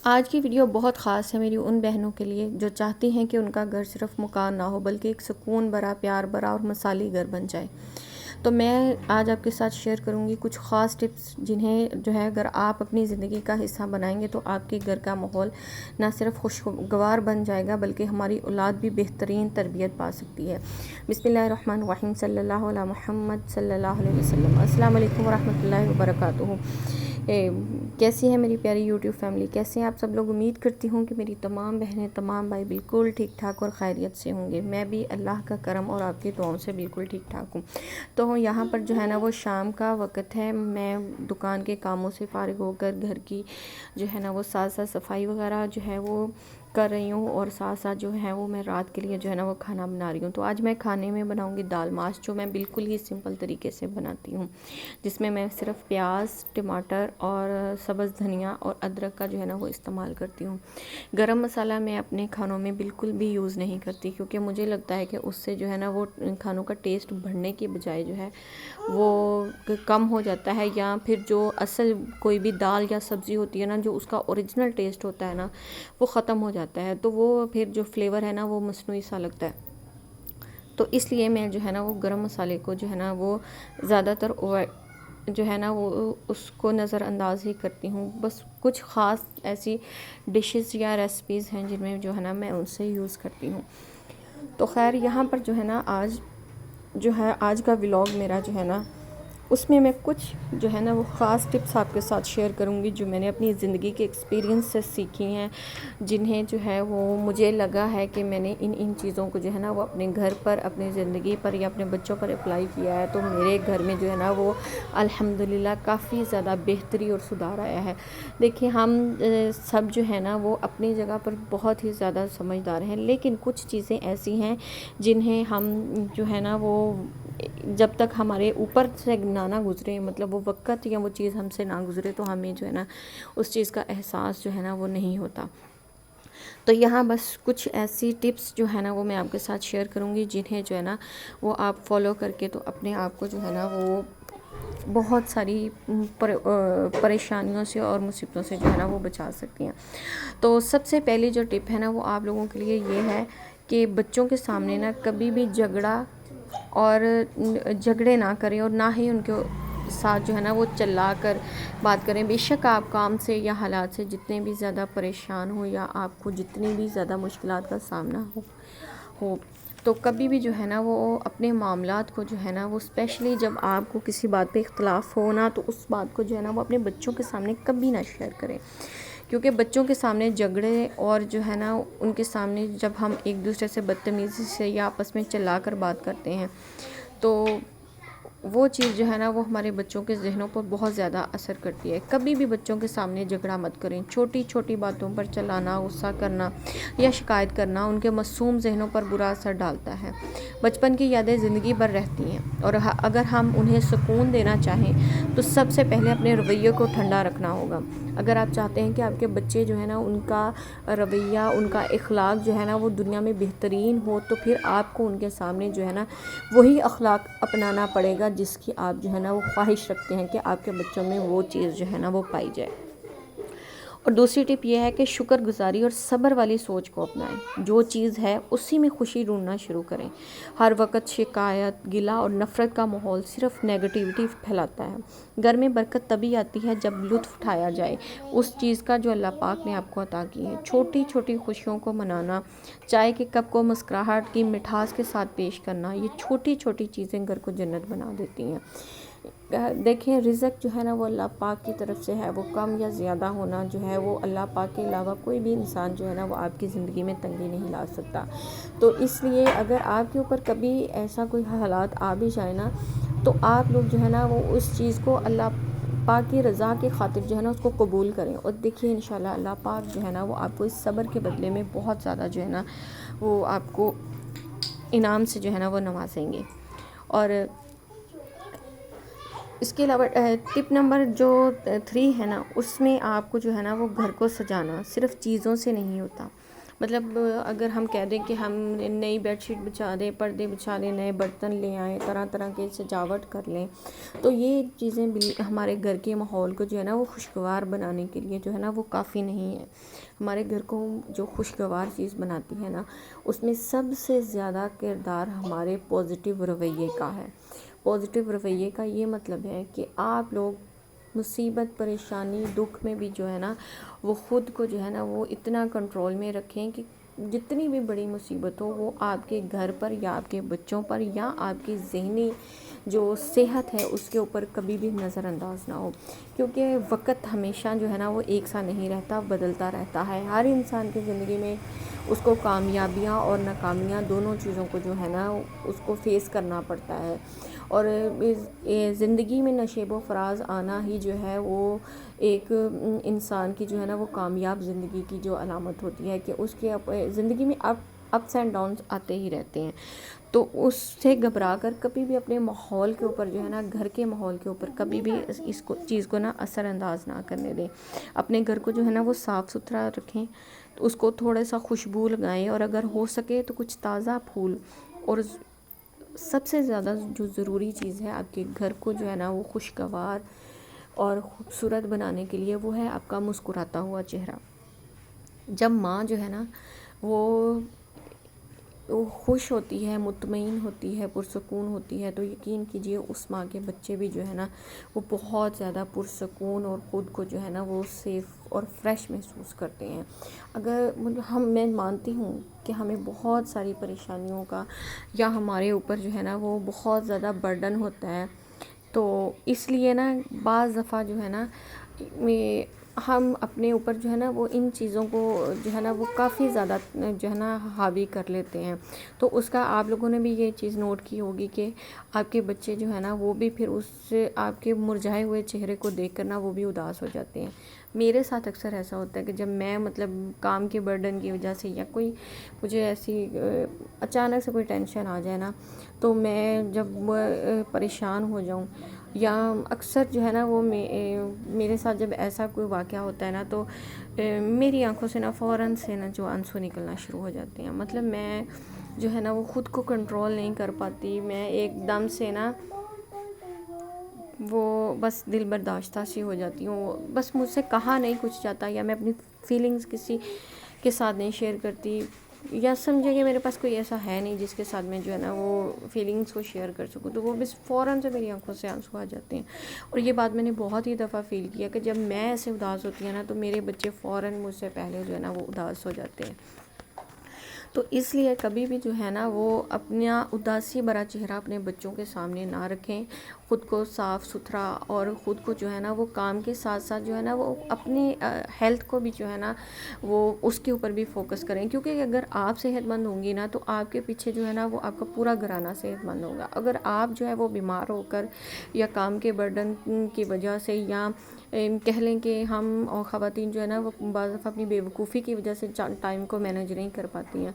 آج کی ویڈیو بہت خاص ہے میری ان بہنوں کے لیے جو چاہتی ہیں کہ ان کا گھر صرف مکان نہ ہو بلکہ ایک سکون بھرا، پیار بھرا اور مثالی گھر بن جائے۔ تو میں آج آپ کے ساتھ شیئر کروں گی کچھ خاص ٹپس جنہیں جو ہے اگر آپ اپنی زندگی کا حصہ بنائیں گے تو آپ کے گھر کا ماحول نہ صرف خوشگوار بن جائے گا بلکہ ہماری اولاد بھی بہترین تربیت پا سکتی ہے۔ بسم اللہ الرحمن الرحیم، صلی اللہ علیہ محمد صلی اللہ علیہ وسلم۔ السلام علیکم ورحمۃ اللہ وبرکاتہ۔ کیسی ہے میری پیاری یوٹیوب فیملی؟ کیسے ہیں آپ سب لوگ؟ امید کرتی ہوں کہ میری تمام بہنیں، تمام بھائی بالکل ٹھیک ٹھاک اور خیریت سے ہوں گے۔ میں بھی اللہ کا کرم اور آپ کی دعاؤں سے بالکل ٹھیک ٹھاک ہوں۔ تو یہاں پر جو ہے نا وہ شام کا وقت ہے، میں دکان کے کاموں سے فارغ ہو کر گھر کی جو ہے نا وہ ساتھ صفائی وغیرہ جو ہے وہ کر رہی ہوں، اور ساتھ ساتھ جو ہے وہ میں رات کے لیے جو ہے نا وہ کھانا بنا رہی ہوں۔ تو آج میں کھانے میں بناؤں گی دال ماش، جو میں بالکل ہی سمپل طریقے سے بناتی ہوں، جس میں صرف پیاز، ٹماٹر اور سبز دھنیا اور ادرک کا جو ہے نا وہ استعمال کرتی ہوں۔ گرم مسالہ میں اپنے کھانوں میں بالکل بھی یوز نہیں کرتی، کیونکہ مجھے لگتا ہے کہ اس سے جو ہے نا وہ کھانوں کا ٹیسٹ بڑھنے کی بجائے جو ہے وہ کم ہو جاتا ہے، یا پھر جو اصل کوئی بھی دال یا سبزی ہوتی ہے نا، جو اس کا اوریجنل ٹیسٹ ہوتا ہے نا، وہ ختم ہو جاتا ہے، تو وہ پھر جو فلیور ہے نا وہ مصنوعی سا لگتا ہے۔ تو اس لیے میں جو ہے نا وہ گرم مسالے کو جو ہے نا وہ زیادہ تر جو ہے نا وہ اس کو نظر انداز ہی کرتی ہوں۔ بس کچھ خاص ایسی ڈشز یا ریسپیز ہیں جن میں جو ہے نا میں ان سے یوز کرتی ہوں۔ تو خیر یہاں پر جو ہے نا آج کا ولاگ میرا جو ہے نا اس میں کچھ جو ہے نا وہ خاص ٹپس آپ کے ساتھ شیئر کروں گی جو میں نے اپنی زندگی کے ایکسپیرینس سے سیکھی ہیں، جنہیں جو ہے وہ مجھے لگا ہے کہ میں نے ان چیزوں کو جو ہے نا وہ اپنے گھر پر، اپنی زندگی پر یا اپنے بچوں پر اپلائی کیا ہے، تو میرے گھر میں جو ہے نا وہ الحمدللہ کافی زیادہ بہتری اور سدھار آیا ہے۔ دیکھیں ہم سب جو ہے نا وہ اپنی جگہ پر بہت ہی زیادہ سمجھدار ہیں، لیکن کچھ چیزیں ایسی ہیں جنہیں ہم جو ہے نا وہ جب تک ہمارے اوپر سے نہ گزرے، مطلب وہ وقت یا وہ چیز ہم سے نہ گزرے، تو ہمیں جو ہے نا اس چیز کا احساس جو ہے نا وہ نہیں ہوتا۔ تو یہاں بس کچھ ایسی ٹپس جو ہے نا وہ میں آپ کے ساتھ شیئر کروں گی جنہیں جو ہے نا وہ آپ فالو کر کے تو اپنے آپ کو جو ہے نا وہ بہت ساری پریشانیوں سے اور مصیبتوں سے جو ہے نا وہ بچا سکتی ہیں۔ تو سب سے پہلی جو ٹپ ہے نا وہ آپ لوگوں کے لیے یہ ہے کہ بچوں کے سامنے نا کبھی بھی جھگڑے نہ کریں، اور نہ ہی ان کے ساتھ جو ہے نا وہ چلا کر بات کریں۔ بے شک آپ کام سے یا حالات سے جتنے بھی زیادہ پریشان ہو، یا آپ کو جتنی بھی زیادہ مشکلات کا سامنا ہو تو کبھی بھی جو ہے نا وہ اپنے معاملات کو جو ہے نا وہ اسپیشلی جب آپ کو کسی بات پہ اختلاف ہو نا، تو اس بات کو جو ہے نا وہ اپنے بچوں کے سامنے کبھی نہ شیئر کریں، کیونکہ بچوں کے سامنے جھگڑے اور جو ہے نا ان کے سامنے جب ہم ایک دوسرے سے بدتمیزی سے یا آپس میں چلا کر بات کرتے ہیں، تو وہ چیز جو ہے نا وہ ہمارے بچوں کے ذہنوں پر بہت زیادہ اثر کرتی ہے۔ کبھی بھی بچوں کے سامنے جھگڑا مت کریں، چھوٹی چھوٹی باتوں پر چلانا، غصہ کرنا یا شکایت کرنا ان کے معصوم ذہنوں پر برا اثر ڈالتا ہے۔ بچپن کی یادیں زندگی بھر رہتی ہیں، اور اگر ہم انہیں سکون دینا چاہیں تو سب سے پہلے اپنے رویے کو ٹھنڈا رکھنا ہوگا۔ اگر آپ چاہتے ہیں کہ آپ کے بچے جو ہے نا ان کا رویہ، ان کا اخلاق جو ہے نا وہ دنیا میں بہترین ہو، تو پھر آپ کو ان کے سامنے جو ہے نا وہی اخلاق اپنانا پڑے گا جس کی آپ جو ہے نا وہ خواہش رکھتے ہیں کہ آپ کے بچوں میں وہ چیز جو ہے نا وہ پائی جائے۔ اور دوسری ٹپ یہ ہے کہ شکر گزاری اور صبر والی سوچ کو اپنائیں۔ جو چیز ہے اسی میں خوشی ڈھونڈنا شروع کریں۔ ہر وقت شکایت، گلہ اور نفرت کا ماحول صرف نیگیٹیوٹی پھیلاتا ہے۔ گھر میں برکت تبھی آتی ہے جب لطف اٹھایا جائے اس چیز کا جو اللہ پاک نے آپ کو عطا کی ہے۔ چھوٹی چھوٹی خوشیوں کو منانا، چائے کے کپ کو مسکراہٹ کی مٹھاس کے ساتھ پیش کرنا، یہ چھوٹی چھوٹی چیزیں گھر کو جنت بنا دیتی ہیں۔ دیکھیں رزق جو ہے نا وہ اللہ پاک کی طرف سے ہے، وہ کم یا زیادہ ہونا جو ہے وہ اللہ پاک کے علاوہ کوئی بھی انسان جو ہے نا وہ آپ کی زندگی میں تنگی نہیں لا سکتا۔ تو اس لیے اگر آپ کے اوپر کبھی ایسا کوئی حالات آ بھی جائے نا، تو آپ لوگ جو ہے نا وہ اس چیز کو اللہ پاک کی رضا کی خاطر جو ہے نا اس کو قبول کریں، اور دیکھیے انشاءاللہ اللہ پاک جو ہے نا وہ آپ کو اس صبر کے بدلے میں بہت زیادہ جو ہے نا وہ آپ کو انعام سے جو ہے نا وہ نوازیں گے۔ اور اس کے علاوہ ٹپ نمبر جو 3 ہے نا، اس میں آپ کو جو ہے نا وہ گھر کو سجانا صرف چیزوں سے نہیں ہوتا مطلب اگر ہم کہہ دیں کہ ہم نئی بیڈ شیٹ بچھا دیں، پردے بچھا لیں، نئے برتن لے آئیں، طرح طرح کے سجاوٹ کر لیں، تو یہ چیزیں ہمارے گھر کے ماحول کو جو ہے نا وہ خوشگوار بنانے کے لیے جو ہے نا وہ کافی نہیں ہے۔ ہمارے گھر کو جو خوشگوار چیز بناتی ہے نا، اس میں سب سے زیادہ کردار ہمارے پازیٹیو رویے کا ہے۔ پازیٹیو رویے کا یہ مطلب ہے کہ آپ لوگ مصیبت، پریشانی، دکھ میں بھی جو ہے نا وہ خود کو جو ہے نا وہ اتنا کنٹرول میں رکھیں کہ جتنی بھی بڑی مصیبت ہو وہ آپ کے گھر پر یا آپ کے بچوں پر یا آپ کی ذہنی جو صحت ہے اس کے اوپر کبھی بھی نظر انداز نہ ہو، کیونکہ وقت ہمیشہ جو ہے نا وہ ایک سا نہیں رہتا، بدلتا رہتا ہے۔ ہر انسان کی زندگی میں اس کو کامیابیاں اور ناکامیاں دونوں چیزوں کو جو ہے نا اس کو فیس کرنا پڑتا ہے، اور زندگی میں نشیب و فراز آنا ہی جو ہے وہ ایک انسان کی جو ہے نا وہ کامیاب زندگی کی جو علامت ہوتی ہے کہ اس کے زندگی میں اپس اینڈ ڈاؤنس آتے ہی رہتے ہیں۔ تو اس سے گھبرا کر کبھی بھی اپنے ماحول کے اوپر جو ہے نا، گھر کے ماحول کے اوپر کبھی بھی اس چیز کو نا اثر انداز نہ کرنے دیں۔ اپنے گھر کو جو ہے نا وہ صاف ستھرا رکھیں، تو اس کو تھوڑا سا خوشبو لگائیں، اور اگر ہو سکے تو کچھ تازہ پھول، اور سب سے زیادہ جو ضروری چیز ہے آپ کے گھر کو جو ہے نا وہ خوشگوار اور خوبصورت بنانے کے لیے وہ ہے آپ کا مسکراتا ہوا چہرہ۔ جب ماں جو ہے نا وہ خوش ہوتی ہے، مطمئن ہوتی ہے، پرسکون ہوتی ہے، تو یقین کیجئے اس ماں کے بچے بھی جو ہے نا وہ بہت زیادہ پرسکون اور خود کو جو ہے نا وہ سیف اور فریش محسوس کرتے ہیں۔ اگر میں مانتی ہوں کہ ہمیں بہت ساری پریشانیوں کا یا ہمارے اوپر جو ہے نا وہ بہت زیادہ برڈن ہوتا ہے، تو اس لیے نا بعض دفعہ جو ہے نا ہم اپنے اوپر جو ہے نا وہ ان چیزوں کو جو ہے نا وہ کافی زیادہ جو ہے نا حاوی کر لیتے ہیں۔ تو اس کا آپ لوگوں نے بھی یہ چیز نوٹ کی ہوگی کہ آپ کے بچے جو ہے نا وہ بھی پھر اس سے آپ کے مرجھائے ہوئے چہرے کو دیکھ کر نا وہ بھی اداس ہو جاتے ہیں۔ میرے ساتھ اکثر ایسا ہوتا ہے کہ جب میں مطلب کام کے برڈن کی وجہ سے یا کوئی مجھے ایسی اچانک سے کوئی ٹینشن آ جائے نا، تو میں جب پریشان ہو جاؤں، یا اکثر جو ہے نا وہ میرے ساتھ جب ایسا کوئی واقعہ ہوتا ہے نا تو میری آنکھوں سے نا فوراً سے نا جو آنسو نکلنا شروع ہو جاتے ہیں۔ مطلب میں جو ہے نا وہ خود کو کنٹرول نہیں کر پاتی، میں ایک دم سے نا وہ بس دل برداشتہ سی ہو جاتی ہوں، بس مجھ سے کہا نہیں کچھ جاتا، یا میں اپنی فیلنگز کسی کے ساتھ نہیں شیئر کرتی، یا سمجھے کہ میرے پاس کوئی ایسا ہے نہیں جس کے ساتھ میں جو ہے نا وہ فیلنگز کو شیئر کر سکوں، تو وہ بس فوراً سے میری آنکھوں سے آنسو آ جاتے ہیں۔ اور یہ بات میں نے بہت ہی دفعہ فیل کیا کہ جب میں ایسے اداس ہوتی ہے نا تو میرے بچے فوراً مجھ سے پہلے جو ہے نا وہ اداس ہو جاتے ہیں۔ تو اس لیے کبھی بھی جو ہے نا وہ اپنا اداسی بھرا چہرہ اپنے بچوں کے سامنے نہ رکھیں، خود کو صاف ستھرا اور خود کو جو ہے نا وہ کام کے ساتھ ساتھ جو ہے نا وہ اپنی ہیلتھ کو بھی جو ہے نا وہ اس کے اوپر بھی فوکس کریں، کیونکہ اگر آپ صحت مند ہوں گی نا تو آپ کے پیچھے جو ہے نا وہ آپ کا پورا گھرانہ صحت مند ہوگا۔ اگر آپ جو ہے وہ بیمار ہو کر یا کام کے برڈن کی وجہ سے، یا کہہ لیں کہ ہم اور خواتین جو ہے نا وہ بعض دفعہ اپنی بے وقوفی کی وجہ سے ٹائم کو مینیج نہیں کر پاتی ہیں،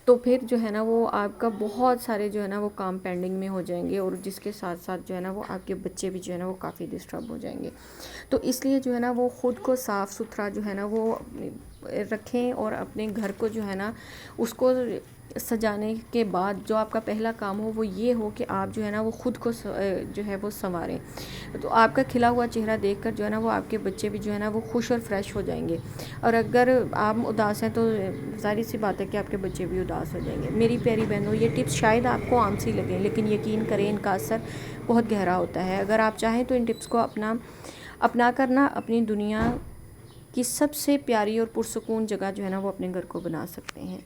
تو پھر جو ہے نا وہ آپ کا بہت سارے جو ہے نا وہ کام پینڈنگ میں ہو جائیں گے، اور جس کے ساتھ ساتھ جو ہے نا وہ آپ کے بچے بھی جو ہے نا وہ کافی ڈسٹرب ہو جائیں گے۔ تو اس لیے جو ہے نا وہ خود کو صاف ستھرا جو ہے نا وہ رکھیں، اور اپنے گھر کو جو ہے نا اس کو سجانے کے بعد جو آپ کا پہلا کام ہو وہ یہ ہو کہ آپ جو ہے نا وہ خود کو جو ہے وہ سنواریں، تو آپ کا کھلا ہوا چہرہ دیکھ کر جو ہے نا وہ آپ کے بچے بھی جو ہے نا وہ خوش اور فریش ہو جائیں گے، اور اگر آپ اداس ہیں تو ظاہر سی بات ہے کہ آپ کے بچے بھی اداس ہو جائیں گے۔ میری پیاری بہنوں، یہ ٹپس شاید آپ کو عام سی لگیں، لیکن یقین کریں ان کا اثر بہت گہرا ہوتا ہے۔ اگر آپ چاہیں تو ان ٹپس کو اپنا کرنا اپنی دنیا کی سب سے پیاری اور پرسکون جگہ جو ہے نا وہ اپنے گھر کو بنا سکتے ہیں۔